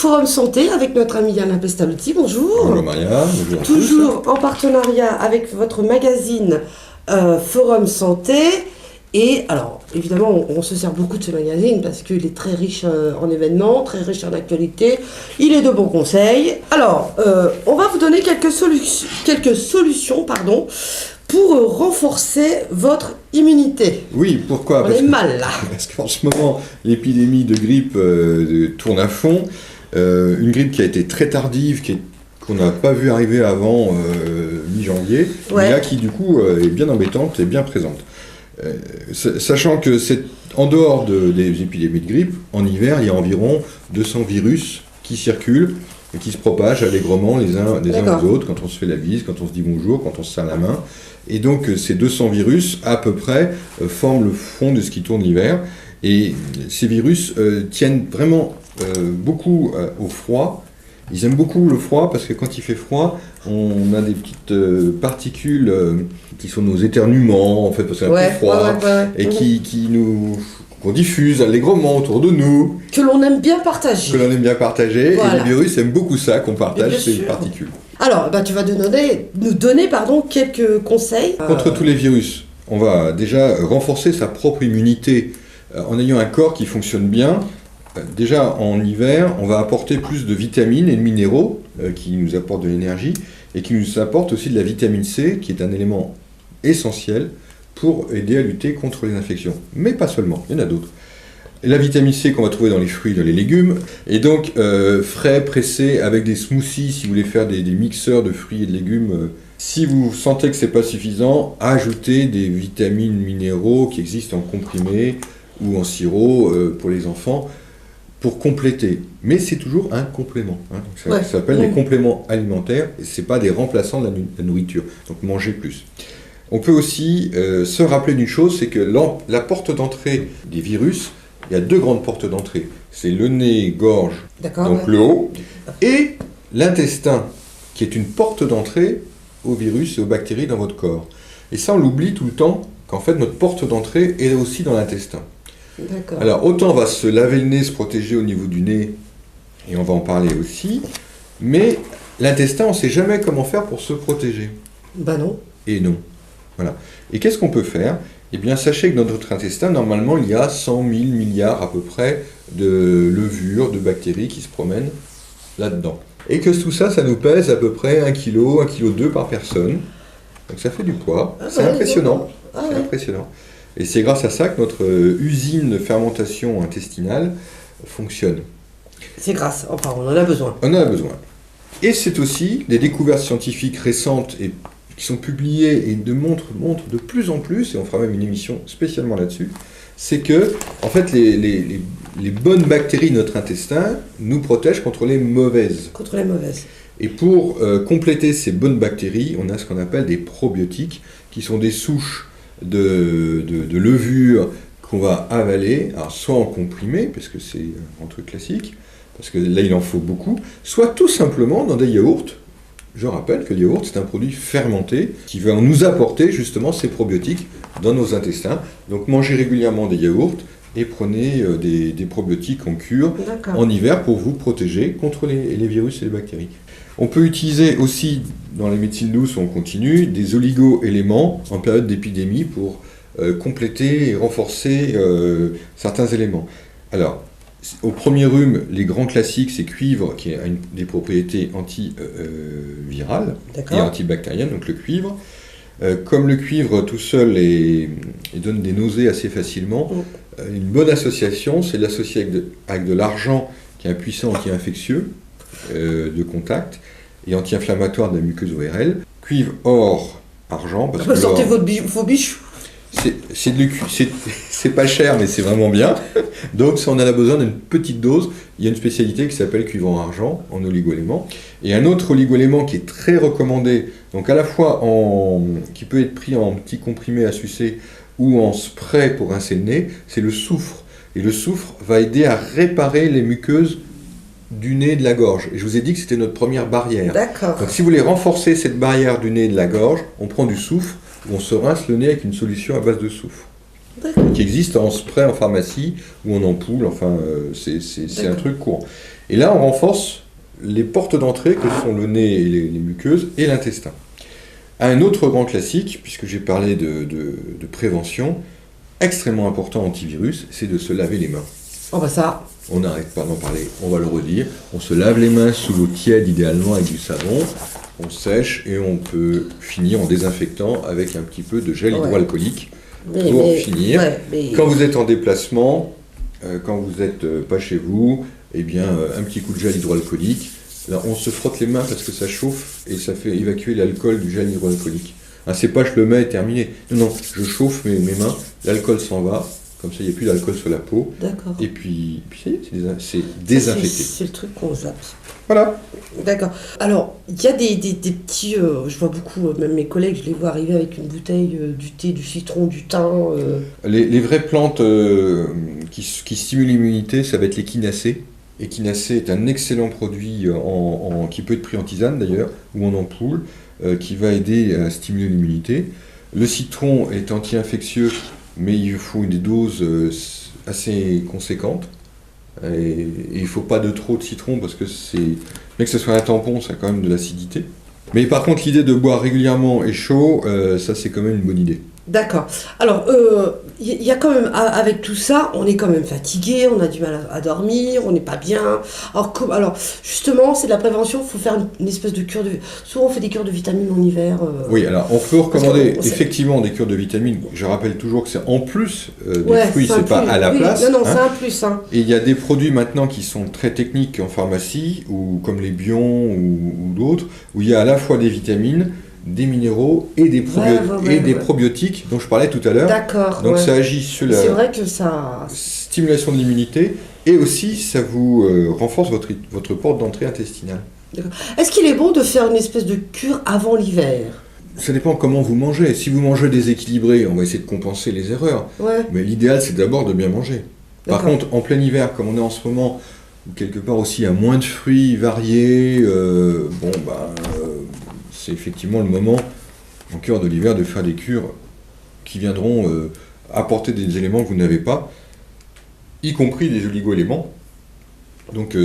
Forum Santé avec notre ami Alain Pestalozzi. Bonjour. Bonjour Maria, bonjour à tous. Toujours en partenariat avec votre magazine Forum Santé. Et alors, évidemment, on se sert beaucoup de ce magazine parce qu'il est très riche en événements, très riche en actualités. Il est de bons conseils. Alors, on va vous donner quelques solutions pour renforcer votre immunité. Oui, pourquoi? On est mal là. Parce qu'en ce moment, l'épidémie de grippe tourne à fond. Une grippe qui a été très tardive, qu'on n'a pas vu arriver avant mi-janvier, mais là qui du coup est bien embêtante et bien présente. Sachant que c'est en dehors des épidémies de grippe, en hiver, il y a environ 200 virus qui circulent et qui se propagent allègrement les uns aux autres, quand on se fait la bise, quand on se dit bonjour, quand on se serre la main. Et donc ces 200 virus, à peu près, forment le fond de ce qui tourne l'hiver. Et ces virus tiennent vraiment beaucoup au froid. Ils aiment beaucoup le froid parce que quand il fait froid, on a des petites particules qui sont nos éternuements, en fait, parce qu'il y a plus froid, et qu'on diffuse allègrement autour de nous. Que l'on aime bien partager. Voilà. Et les virus aiment beaucoup ça, qu'on partage ces particules. Alors, tu vas nous donner quelques conseils. Contre tous les virus, on va déjà renforcer sa propre immunité en ayant un corps qui fonctionne bien. Déjà, en hiver, on va apporter plus de vitamines et de minéraux qui nous apportent de l'énergie et qui nous apportent aussi de la vitamine C, qui est un élément essentiel pour aider à lutter contre les infections. Mais pas seulement, il y en a d'autres. Et la vitamine C qu'on va trouver dans les fruits et dans les légumes, et donc frais, pressés, avec des smoothies, si vous voulez faire des mixeurs de fruits et de légumes. Si vous sentez que ce n'est pas suffisant, ajoutez des vitamines, minéraux qui existent en comprimé ou en sirop pour les enfants, pour compléter. Mais c'est toujours un complément. Donc ça s'appelle des compléments alimentaires, et ce n'est pas des remplaçants de la nourriture. Donc mangez plus. On peut aussi se rappeler d'une chose, c'est que la porte d'entrée des virus, il y a deux grandes portes d'entrée. C'est le nez, gorge, donc le haut, et l'intestin, qui est une porte d'entrée aux virus et aux bactéries dans votre corps. Et ça, on l'oublie tout le temps, qu'en fait, notre porte d'entrée est aussi dans l'intestin. Alors, autant on va se laver le nez, se protéger au niveau du nez, et on va en parler aussi, mais l'intestin, on ne sait jamais comment faire pour se protéger. Non. Et non. Voilà. Et qu'est-ce qu'on peut faire? Eh bien, sachez que dans notre intestin, normalement, il y a 100 000 milliards à peu près de levures, de bactéries qui se promènent là-dedans. Et que tout ça, ça nous pèse à peu près 1 kg, 1,2 kg par personne. Donc ça fait du poids. C'est impressionnant. C'est impressionnant. Et c'est grâce à ça que notre usine de fermentation intestinale fonctionne. C'est grâce, enfin on en a besoin. On en a besoin. Et c'est aussi des découvertes scientifiques récentes et qui sont publiées et montrent de plus en plus, et on fera même une émission spécialement là-dessus, c'est que, en fait, les bonnes bactéries de notre intestin nous protègent contre les mauvaises. Contre les mauvaises. Et pour compléter ces bonnes bactéries, on a ce qu'on appelle des probiotiques, qui sont des souches de levure qu'on va avaler, alors soit en comprimé, parce que c'est un truc classique, parce que là il en faut beaucoup, soit tout simplement dans des yaourts. Je rappelle que le yaourt c'est un produit fermenté qui va nous apporter justement ces probiotiques dans nos intestins. Donc mangez régulièrement des yaourts et prenez des probiotiques en cure en hiver pour vous protéger contre les virus et les bactéries. On peut utiliser aussi, dans les médecines douces, on continue, des oligo-éléments en période d'épidémie pour compléter et renforcer certains éléments. Alors, au premier rhume, les grands classiques, c'est cuivre, qui a des propriétés antivirales et antibactériennes, donc le cuivre. Comme le cuivre tout seul il donne des nausées assez facilement, une bonne association, c'est l'associer avec de l'argent, qui est un puissant anti-infectieux, de contact et anti-inflammatoire de la muqueuse ORL. Cuivre, or, argent. Parce que sortez vos bijoux. C'est pas cher, mais c'est vraiment bien. Donc, si on en a besoin d'une petite dose, il y a une spécialité qui s'appelle cuivre en argent, en oligo-élément. Et un autre oligo-élément qui est très recommandé, donc à la fois qui peut être pris en petits comprimés à sucer ou en spray pour rincer le nez, c'est le soufre. Et le soufre va aider à réparer les muqueuses du nez et de la gorge. Et je vous ai dit que c'était notre première barrière. Donc si vous voulez renforcer cette barrière du nez et de la gorge, on prend du soufre, ou on se rince le nez avec une solution à base de soufre. D'accord. qui existe en spray en pharmacie ou en ampoule, enfin c'est un D'accord. truc courant. Et là on renforce les portes d'entrée que sont le nez et les muqueuses et l'intestin. Un autre grand classique, puisque j'ai parlé de prévention, extrêmement important antivirus, c'est de se laver les mains. Oh bah ça, On n'arrête pas d'en parler, on va le redire. On se lave les mains sous l'eau tiède, idéalement avec du savon. On sèche et on peut finir en désinfectant avec un petit peu de gel Ouais. hydroalcoolique. Pour finir, mais... quand vous êtes en déplacement, quand vous n'êtes pas chez vous, eh bien, un petit coup de gel hydroalcoolique. Là, on se frotte les mains parce que ça chauffe et ça fait évacuer l'alcool du gel hydroalcoolique. C'est pas je le mets et terminé. Non, je chauffe mes mains, l'alcool s'en va, comme ça il n'y a plus d'alcool sur la peau. D'accord. Et puis ça y est, c'est désinfecté. C'est le truc qu'on zappe. Voilà. D'accord. Alors, il y a des petits... je vois beaucoup, même mes collègues, je les vois arriver avec une bouteille, du thé, du citron, du thym. Les vraies plantes qui stimulent l'immunité, ça va être l'échinacée. L'échinacée est un excellent produit qui peut être pris en tisane d'ailleurs, ou en ampoule, qui va aider à stimuler l'immunité. Le citron est anti-infectieux, mais il faut une dose assez conséquente. Et il ne faut pas de trop de citron parce que mais que ce soit un tampon, ça a quand même de l'acidité. Mais par contre, l'idée de boire régulièrement et chaud, ça c'est quand même une bonne idée. D'accord. Alors, il y a quand même, avec tout ça, on est quand même fatigué, on a du mal à dormir, on n'est pas bien. Alors, justement, c'est de la prévention, il faut faire une espèce de cure de... Souvent, on fait des cures de vitamines en hiver. Oui, alors on peut recommander on effectivement des cures de vitamines. Je rappelle toujours que c'est en plus des Ouais, fruits, c'est un c'est pas plus. à la Oui, place. Non, hein. c'est un plus. Hein. Et il y a des produits maintenant qui sont très techniques en pharmacie, ou comme les Bion ou d'autres, où il y a à la fois des vitamines, des minéraux et des, probiotiques dont je parlais tout à l'heure. D'accord. Donc ça agit sur la C'est vrai que ça... stimulation de l'immunité et aussi ça vous renforce votre porte d'entrée intestinale. Est-ce qu'il est bon de faire une espèce de cure avant l'hiver ? Ça dépend comment vous mangez. Si vous mangez déséquilibré, on va essayer de compenser les erreurs. Ouais. Mais l'idéal, c'est d'abord de bien manger. Par contre, en plein hiver, comme on est en ce moment, où quelque part aussi il y a moins de fruits variés, c'est effectivement le moment, en cœur de l'hiver, de faire des cures qui viendront apporter des éléments que vous n'avez pas, y compris des oligo-éléments. Donc,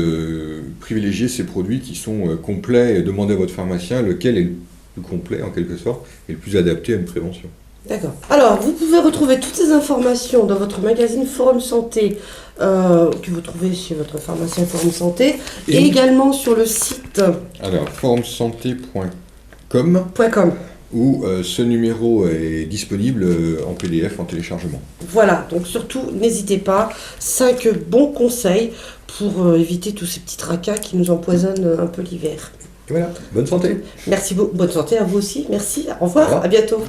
privilégiez ces produits qui sont complets et demandez à votre pharmacien lequel est le plus complet, en quelque sorte, et le plus adapté à une prévention. D'accord. Alors, vous pouvez retrouver toutes ces informations dans votre magazine Forum Santé, que vous trouvez chez votre pharmacien Forum Santé, et également sur le site... Alors, forumsanté.com, où ce numéro est disponible en PDF, en téléchargement. Voilà, donc surtout, n'hésitez pas, 5 bons conseils pour éviter tous ces petits tracas qui nous empoisonnent un peu l'hiver. Et voilà, bonne santé. Merci beaucoup, bonne santé à vous aussi, merci, au revoir. À bientôt.